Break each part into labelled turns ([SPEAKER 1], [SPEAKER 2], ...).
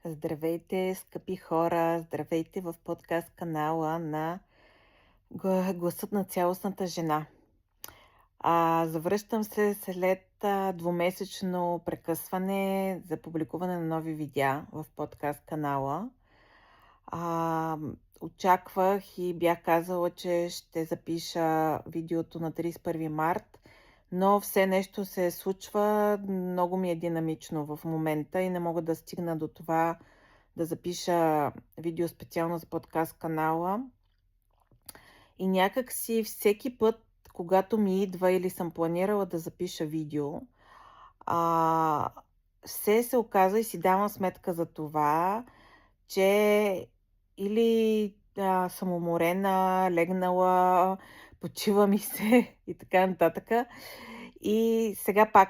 [SPEAKER 1] Здравейте, скъпи хора! Здравейте в подкаст канала на Гласът на цялостната жена. Завръщам се след двумесечно прекъсване за публикуване на нови видеа в подкаст канала. А, Очаквах и бях казала, че ще запиша видеото на 31 март, но все нещо се случва. Много ми е динамично в момента и не мога да стигна до това да запиша видео специално за подкаст канала. И някак си всеки път, когато ми идва или съм планирала да запиша видео, а, все се оказа и си давам сметка за това, че или съм уморена, легнала, почива ми се и така нататък. И сега пак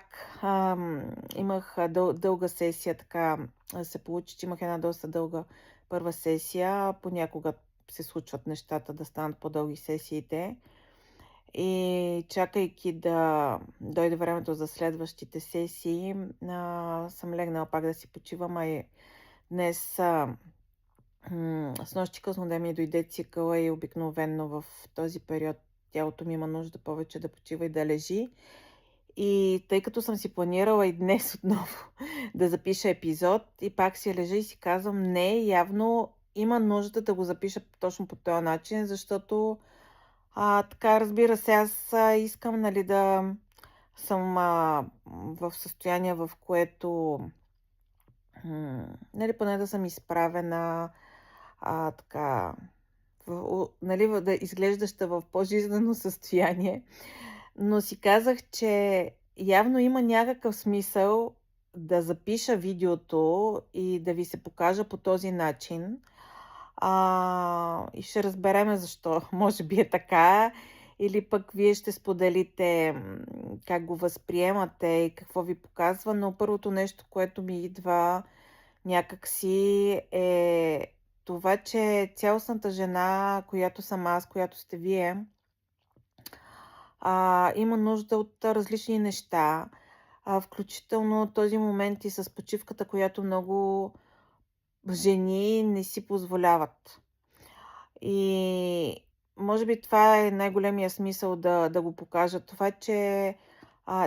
[SPEAKER 1] имах дълга сесия, така се получи, че имах една доста дълга първа сесия. Понякога се случват нещата да станат по-дълги сесиите. И чакайки да дойде времето за следващите сесии, съм легнала пак да си почивам, и днес снощи късно да ми дойде цикъла и обикновено в този период тялото ми има нужда повече да почива и да лежи. И тъй като съм си планирала и днес отново да запиша епизод и пак си лежа и си казвам, не, явно има нужда да го запиша точно по този начин, защото така, разбира се, аз искам, нали, да съм в състояние, в което нали, поне да съм изправена така, нали, да изглеждаща в по-жизнено състояние. Но си казах, че явно има някакъв смисъл да запиша видеото и да ви се покажа по този начин. И ще разбереме защо. Може би е така, или пък вие ще споделите как го възприемате и какво ви показва. Но първото нещо, което ми идва някакси е това, че цялостната жена, която съм аз, която сте вие, има нужда от различни неща, включително този момент и с почивката, която много жени не си позволяват. И може би това е най-големия смисъл да го покажа. Това, че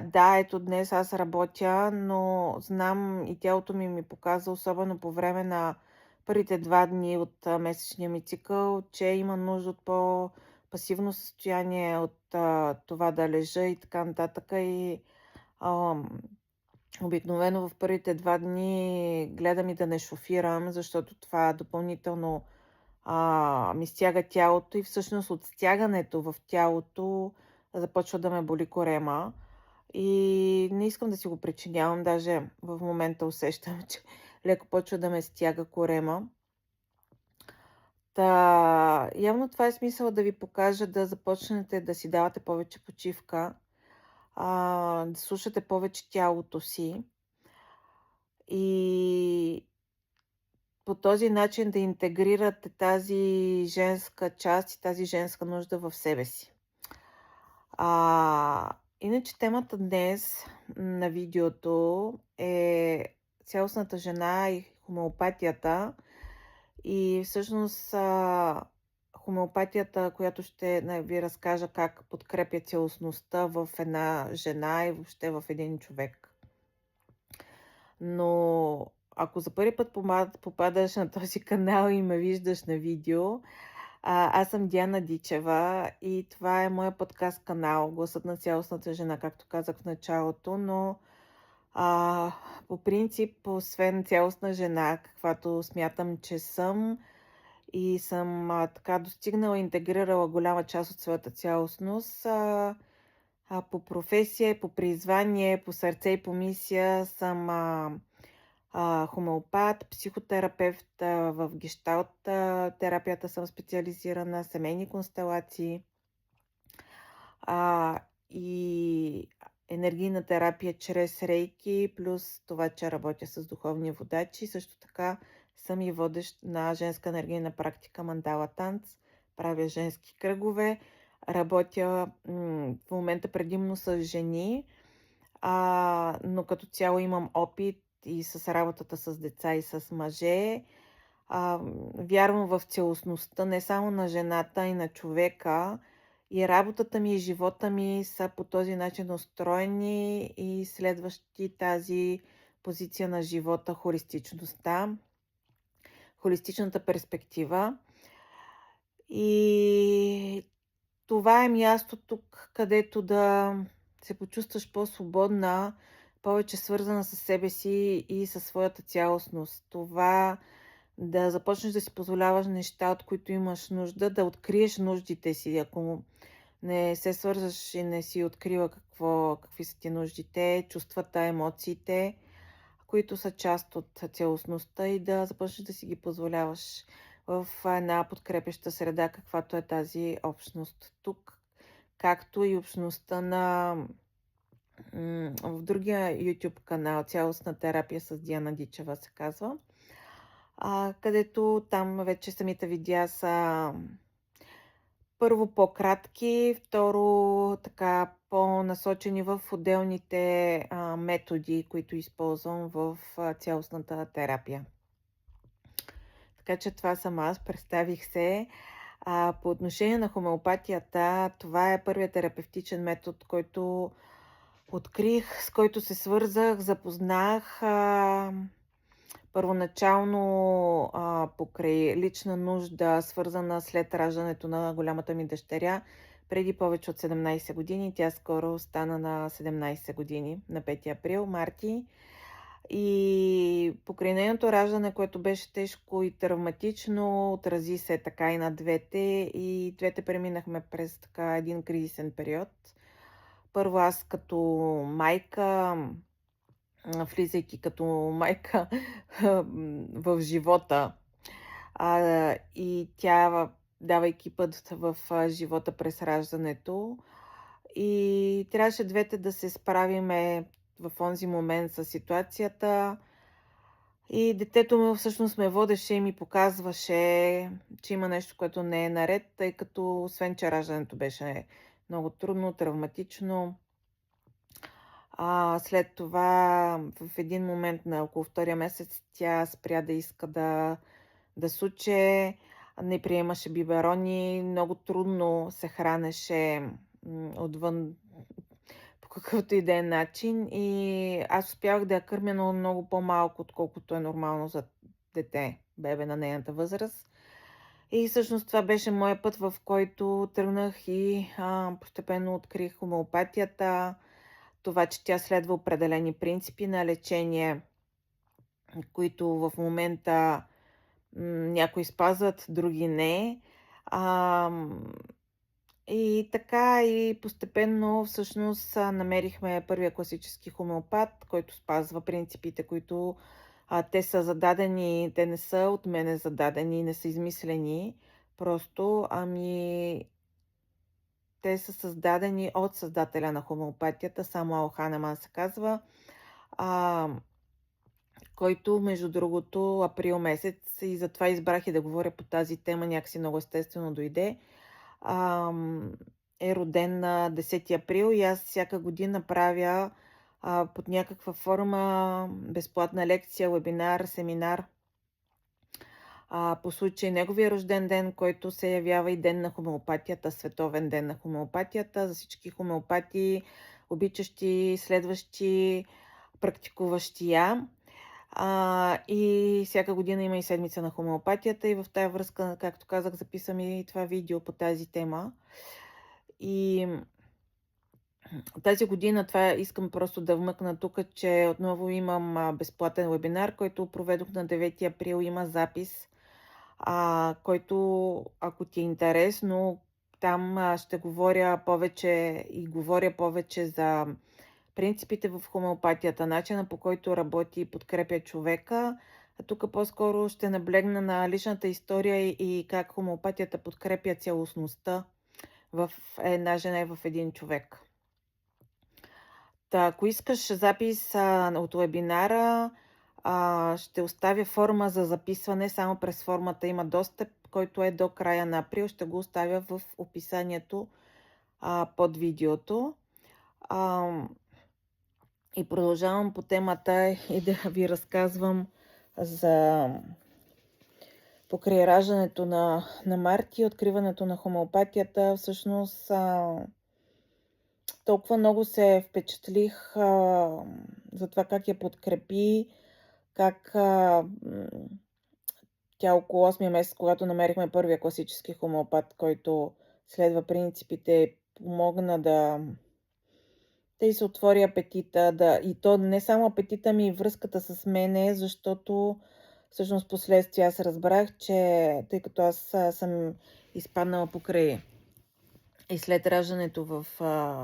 [SPEAKER 1] да, ето днес аз работя, но знам и тялото ми показва, особено по време на първите 2 дни от месечния ми цикъл, че има нужда от по-пасивно състояние, от това да лежа и така нататък. И обикновено в първите 2 дни гледам и да не шофирам, защото това допълнително ми стяга тялото и всъщност от стягането в тялото започва да ме боли корема. И не искам да си го причинявам, даже в момента усещам, че леко почва да ме стяга корема. Явно това е смисъл да ви покажа да започнете да си давате повече почивка, да слушате повече тялото си и по този начин да интегрирате тази женска част и тази женска нужда в себе си. Иначе темата днес на видеото е цялостната жена и хомеопатията. И всъщност хомеопатията, която ще ви разкажа как подкрепя цялостността в една жена и въобще в един човек. Но ако за първи път попадаш на този канал и ме виждаш на видео, аз съм Диана Дичева и това е моя подкаст канал Гласът на цялостната жена, както казах в началото, но по принцип, освен цялостна жена, каквато смятам, че съм и съм така достигнала, интегрирала голяма част от своята цялостност, по професия, по призвание, по сърце и по мисия съм хомеопат, психотерапевт, в гешталт терапията съм специализирана, семейни констелации и енергийна терапия чрез рейки, плюс това, че работя с духовни водачи. Също така съм и водещ на женска енергийна практика Мандала танц, правя женски кръгове, работя в момента предимно с жени, но като цяло имам опит и с работата с деца и с мъже. Вярвам в целостността не само на жената и на човека. И работата ми и живота ми са по този начин устроени и следващи тази позиция на живота, холистичната перспектива. И това е място тук, където да се почувстваш по-свободна, повече свързана с себе си и със своята цялостност. Това да започнеш да си позволяваш неща, от които имаш нужда, да откриеш нуждите си. Ако не се свързваш и не си открила какви са ти нуждите, чувствата, емоциите, които са част от цялостността, и да започнеш да си ги позволяваш в една подкрепяща среда, каквато е тази общност тук, както и общността в другия YouTube канал "Цялостна терапия" с Диана Дичева се казва, където там вече самите видеа са първо по-кратки, второ така по-насочени в отделните методи, които използвам в цялостната терапия. Така че това съм аз, представих се. По отношение на хомеопатията, това е първият терапевтичен метод, който открих, с който се свързах, запознах. Първоначално покрай лична нужда, свързана след раждането на голямата ми дъщеря, преди повече от 17 години. Тя скоро стана на 17 години, на 5 април, Марти. И покрай нейното раждане, което беше тежко и травматично, отрази се така и на двете. И двете преминахме през така един кризисен период. Първо аз като майка, влизайки като майка в живота, и тя давайки път в живота през раждането. И трябваше двете да се справиме в онзи момент с ситуацията. И детето ми всъщност ме водеше и ми показваше, че има нещо, което не е наред, тъй като освен че раждането беше много трудно, травматично, след това в един момент на около втория месец тя спря да иска да суче, не приемаше биберони, много трудно се хранеше отвън по какъвто и да е начин, и аз успявах да я кърмя, но много по-малко, отколкото е нормално за дете, бебе на нейната възраст. И всъщност това беше моят път, в който тръгнах и постепенно открих хомеопатията, това, че тя следва определени принципи на лечение, които в момента някои спазват, други не. И така и постепенно всъщност намерихме първия класически хомеопат, който спазва принципите, които те са зададени, те не са от мене зададени, не са измислени просто, те са създадени от създателя на хомеопатията, Самуел Ханеман се казва, който между другото април месец, и затова избрах и да говоря по тази тема, някакси много естествено дойде, е роден на 10 април и аз всяка година правя под някаква форма безплатна лекция, вебинар, семинар по случай неговия рожден ден, който се явява и ден на хомеопатията, световен ден на хомеопатията, за всички хомеопати, обичащи, следващи, практикуващи я. И всяка година има и седмица на хомеопатията, и в тая връзка, както казах, записвам и това видео по тази тема. И тази година, това искам просто да вмъкна тук, че отново имам безплатен вебинар, който проведох на 9 април. Има запис, който, ако ти е интересно, там ще говоря повече за принципите в хомеопатията, начина по който работи и подкрепя човека. Тук по-скоро ще наблегна на личната история и как хомеопатията подкрепя цялостността в една жена и в един човек. Ако искаш запис от вебинара, ще оставя форма за записване. Само през формата има достъп, който е до края на април. Ще го оставя в описанието под видеото. И продължавам по темата и да ви разказвам за покрай раждането на Марти, откриването на хомеопатията. Всъщност толкова много се впечатлих за това как я подкрепи, как тя около 8 месец, когато намерихме първия класически хомеопат, който следва принципите, помогна да й се отвори апетита, и то не само апетита ми, и връзката с мене, защото всъщност последствие аз разбрах, че тъй като аз съм изпаднала покрай и след раждането в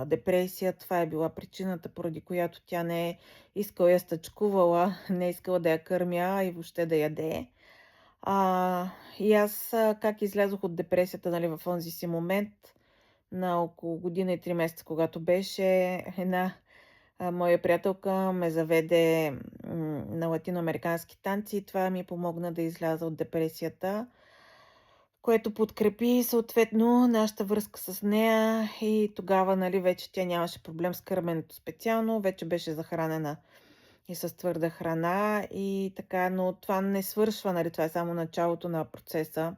[SPEAKER 1] депресия, това е била причината, поради която тя не е искала, я стъчкувала, не е искала да я кърмя и въобще да яде. И аз как излязох от депресията, нали, в онзи си момент, на около година и 3 месеца, когато беше, една моя приятелка ме заведе на латиноамерикански танци и това ми помогна да изляза от депресията, което подкрепи съответно нашата връзка с нея и тогава, нали, вече тя нямаше проблем с кърменето специално, вече беше захранена и с твърда храна и така, но това не свършва, нали, това е само началото на процеса,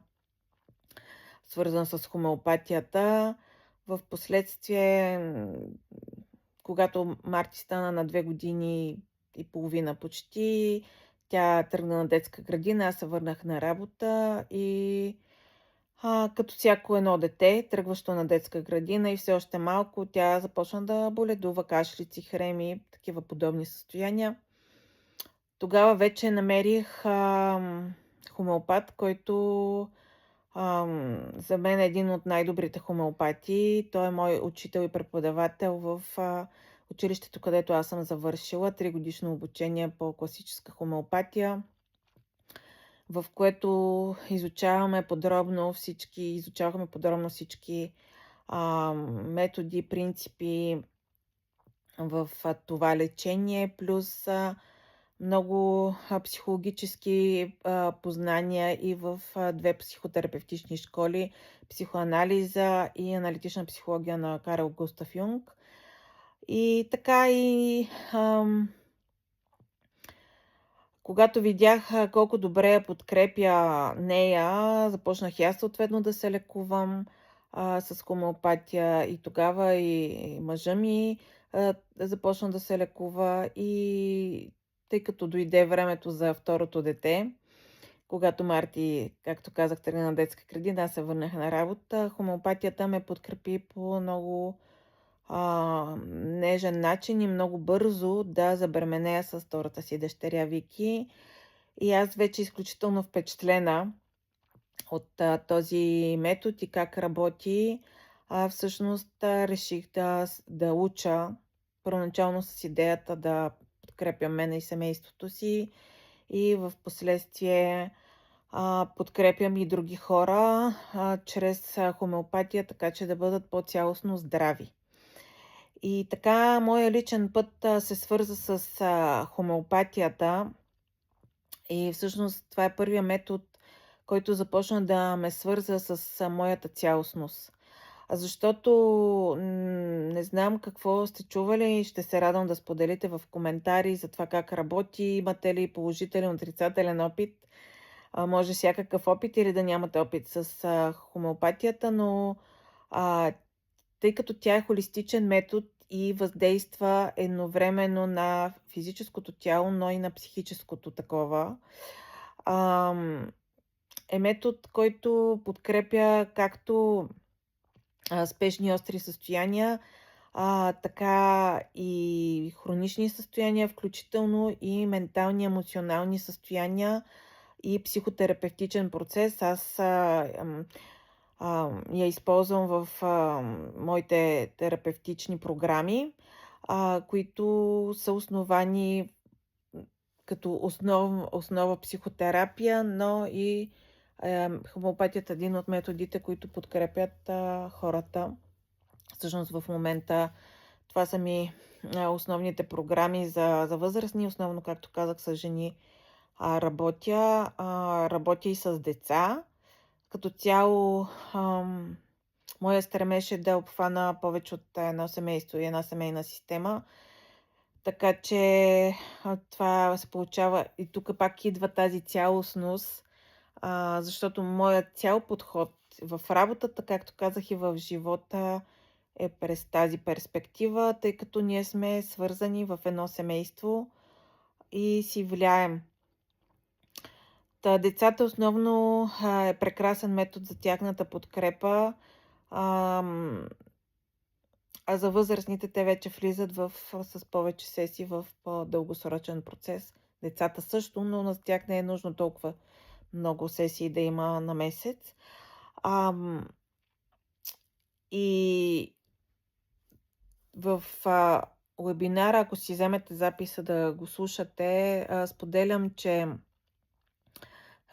[SPEAKER 1] свързан с хомеопатията. В последствие, когато Марти стана на 2 години и половина почти, тя тръгна на детска градина, аз се върнах на работа и като всяко едно дете, тръгващо на детска градина и все още малко, тя започна да боледува, кашлици, хреми, такива подобни състояния. Тогава вече намерих хомеопат, който за мен е един от най-добрите хомеопати. Той е мой учител и преподавател в училището, където аз съм завършила 3-годишно обучение по класическа хомеопатия, в което изучавахме подробно всички методи, принципи в това лечение, плюс много психологически познания и в 2 психотерапевтични школи, психоанализа и аналитична психология на Карл Густав Юнг. И така когато видях колко добре я подкрепя нея, започнах и аз съответно да се лекувам с хомеопатия и тогава и мъжа ми започна да се лекува и тъй като дойде времето за второто дете, когато Марти, както казах, тръгна на детска градина, аз се върнах на работа, хомеопатията ме подкрепи по много нежен начин и много бързо да забременея с втората си дъщеря Вики. И аз вече изключително впечатлена от този метод и как работи. Всъщност реших да уча първоначално с идеята да подкрепям мене и семейството си и в последствие подкрепям и други хора чрез хомеопатия, така че да бъдат по-цялостно здрави. И така, моя личен път се свърза с хомеопатията и всъщност това е първия метод, който започна да ме свърза с моята цялостност. Защото не знам какво сте чували и ще се радвам да споделите в коментари за това как работи. Имате ли положителен, отрицателен опит? Може всякакъв опит или да нямате опит с хомеопатията, но тъй като тя е холистичен метод и въздейства едновременно на физическото тяло, но и на психическото такова, е метод, който подкрепя както спешни и остри състояния, така и хронични състояния, включително и ментални, емоционални състояния и психотерапевтичен процес. Аз я използвам в моите терапевтични програми, които са основани като основа психотерапия, но и хомеопатията е един от методите, които подкрепят хората. Всъщност в момента това са ми основните програми за възрастни, основно, както казах, с жени работя и с деца. Като цяло, моя стремеж е да обхвана повече от едно семейство и една семейна система. Така че това се получава и тук пак идва тази цялостност, защото моят цял подход в работата, както казах и в живота, е през тази перспектива, тъй като ние сме свързани в едно семейство и си влияем. Децата основно е прекрасен метод за тяхната подкрепа, ам, а за възрастните те вече влизат с повече сесии в по-дългосрочен процес. Децата също, но на тях не е нужно толкова много сесии да има на месец. Ам, и в вебинара, ако си вземете записа да го слушате, споделям, че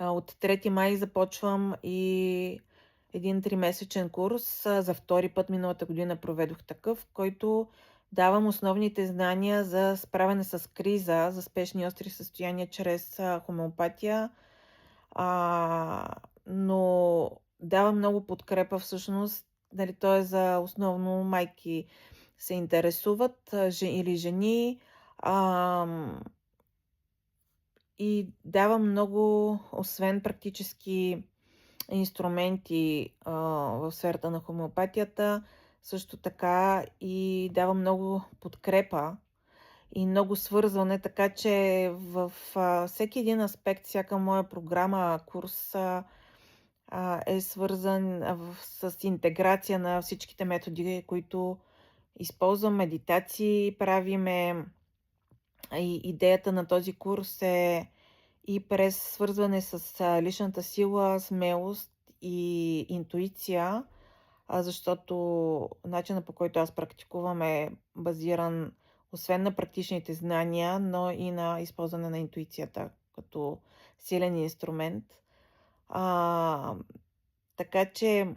[SPEAKER 1] от 3 май започвам и един 3-месечен курс. За втори път миналата година проведох такъв, който давам основните знания за справяне с криза, за спешни и остри състояния чрез хомеопатия, но дава много подкрепа всъщност. Нали, то е за основно майки се интересуват или жени. И дава много, освен практически инструменти в сферата на хомеопатията, също така и дава много подкрепа и много свързване, така че в всеки един аспект, всяка моя програма, курс е свързан с интеграция на всичките методи, които използвам, медитации правиме. И идеята на този курс е и през свързване с личната сила, смелост и интуиция, защото начинът, по който аз практикувам, е базиран освен на практичните знания, но и на използване на интуицията като силен инструмент. Така че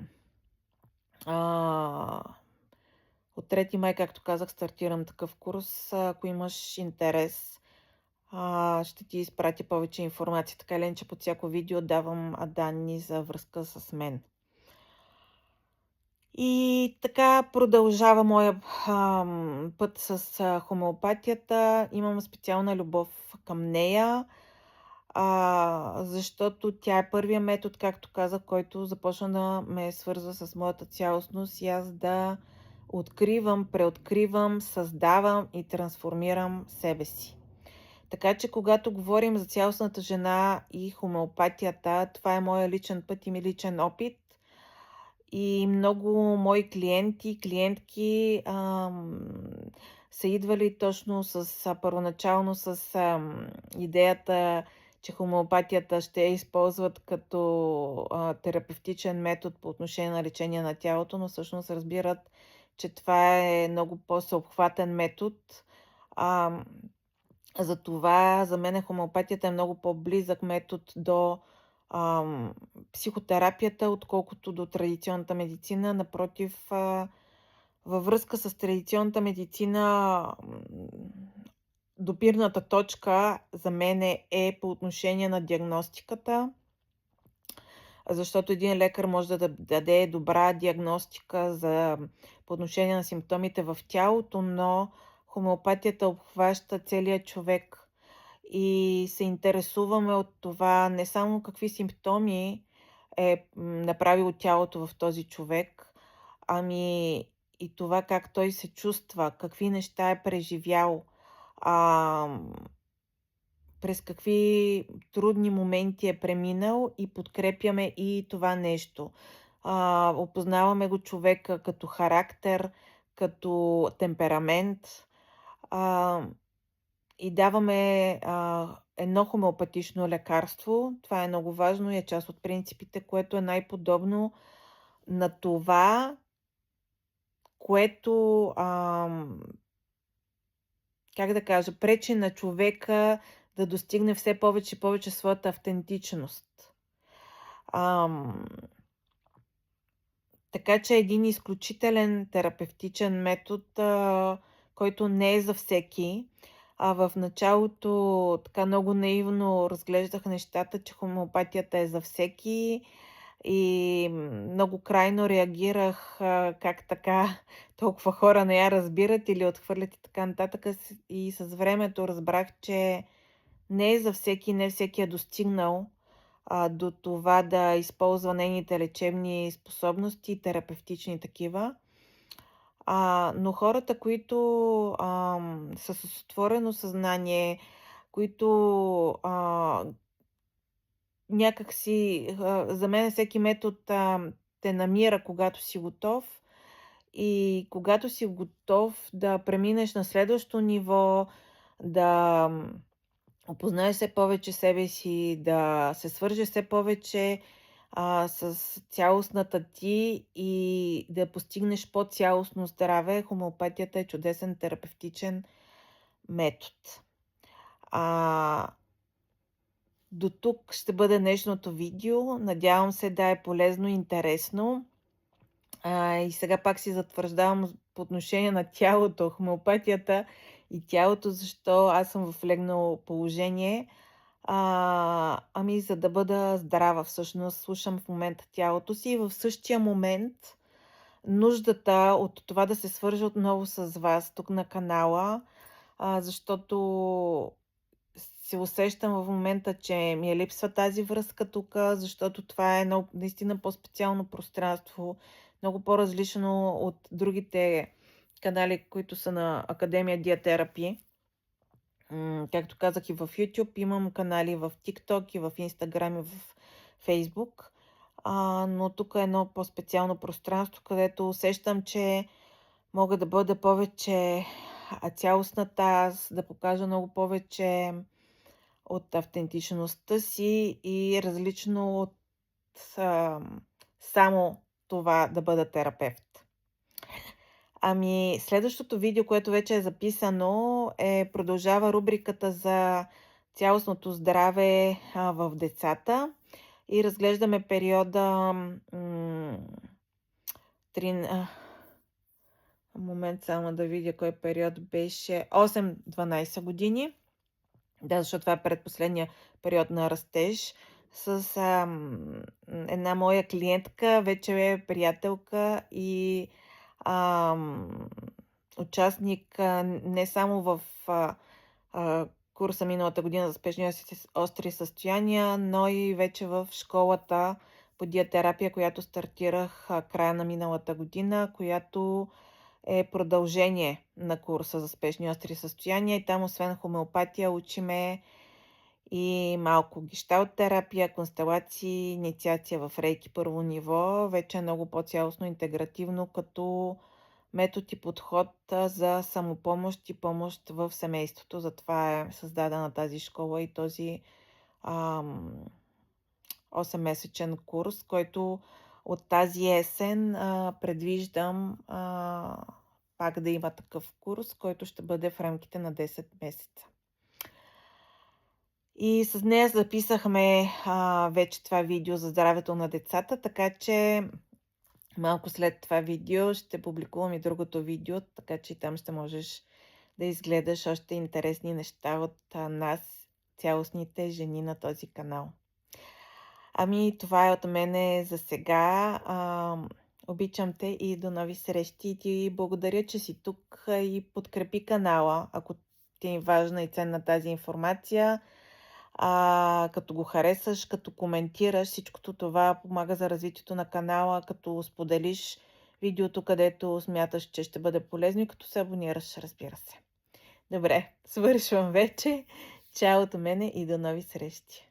[SPEAKER 1] а, от 3 май, както казах, стартирам такъв курс. Ако имаш интерес, ще ти изпратя повече информация. Така или иначе под всяко видео давам данни за връзка с мен. И така продължава моя път с хомеопатията. Имам специална любов към нея, защото тя е първият метод, както казах, който започна да ме свързва с моята цялостност и аз да откривам, преоткривам, създавам и трансформирам себе си. Така че, когато говорим за цялостната жена и хомеопатията, това е моя личен път и ми личен опит. И много мои клиенти, клиентки са идвали точно първоначално с идеята, че хомеопатията ще я използват като терапевтичен метод по отношение на лечение на тялото, но всъщност разбират, че това е много по-съобхватен метод. Затова за мен хомеопатията е много по-близък метод до психотерапията, отколкото до традиционната медицина. Напротив, във връзка с традиционната медицина, допирната точка за мен е по отношение на диагностиката, защото един лекар може да даде добра диагностика по отношение на симптомите в тялото, но хомеопатията обхваща целия човек и се интересуваме от това не само какви симптоми е направило тялото в този човек, ами и това как той се чувства, какви неща е преживял, през какви трудни моменти е преминал и подкрепяме и това нещо. Опознаваме го човека като характер, като темперамент и даваме едно хомеопатично лекарство. Това е много важно и е част от принципите, което е най-подобно на това, което, как да кажа, пречи на човека да достигне все повече и повече своята автентичност. Така че един изключителен терапевтичен метод, който не е за всеки. В началото така много наивно разглеждах нещата, че хомеопатията е за всеки И много крайно реагирах, как така толкова хора не я разбират или отхвърлят и така нататък. И с времето разбрах, че не е за всеки, не всеки е достигнал до това да използва нейните лечебни способности, терапевтични такива. Но хората, които са с отворено съзнание, които някак си, за мен всеки метод те намира, когато си готов. И когато си готов да преминеш на следващо ниво, да опознаеш все повече себе си, да се свържеш все повече с цялостната ти и да постигнеш по-цялостно здраве, хомеопатията е чудесен терапевтичен метод. До тук ще бъде днешното видео. Надявам се да е полезно и интересно. И сега пак си затвърждавам по отношение на тялото, хомеопатията и тялото, защо аз съм в легнало положение. За да бъда здрава всъщност. Слушам в момента тялото си и в същия момент нуждата от това да се свържа отново с вас тук на канала, защото се усещам в момента, че ми е липсва тази връзка тук, защото това е наистина по-специално пространство, много по-различно от другите канали, които са на Академия Диатерапи. Както казах, и в YouTube имам канали в TikTok, и в Instagram, и в Facebook. Но тук е едно по-специално пространство, където усещам, че мога да бъда повече цялостната аз, да покажа много повече от автентичността си и различно от само това да бъда терапевт. Следващото видео, което вече е записано, продължава рубриката за цялостното здраве в децата и разглеждаме периода момент само да видя кой период беше 8-12 години. Да, защото това е предпоследния период на растеж. С една моя клиентка, вече е приятелка и участник не само в курса миналата година за спешни остри състояния, но и вече в школата по диатерапия, която стартирах края на миналата година, която е продължение на курса за спешни остри състояния. И там, освен хомеопатия, учиме и малко гешталт терапия, констелации, инициация в рейки първо ниво. Вече е много по-цялостно интегративно като метод и подход за самопомощ и помощ в семейството. Затова е създадена тази школа и този 8-месечен курс, който от тази есен предвиждам пак да има такъв курс, който ще бъде в рамките на 10 месеца. И с нея записахме вече това видео за здравето на децата, така че малко след това видео ще публикувам и другото видео, така че там ще можеш да изгледаш още интересни неща от нас, цялостните жени на този канал. Това е от мене за сега. Обичам те и до нови срещи. И ти благодаря, че си тук и подкрепи канала, ако ти е важна и ценна тази информация. Като го харесаш, като коментираш, всичкото това помага за развитието на канала, като споделиш видеото, където смяташ, че ще бъде полезно и като се абонираш, разбира се. Добре, свършвам вече. Чао от мене и до нови срещи!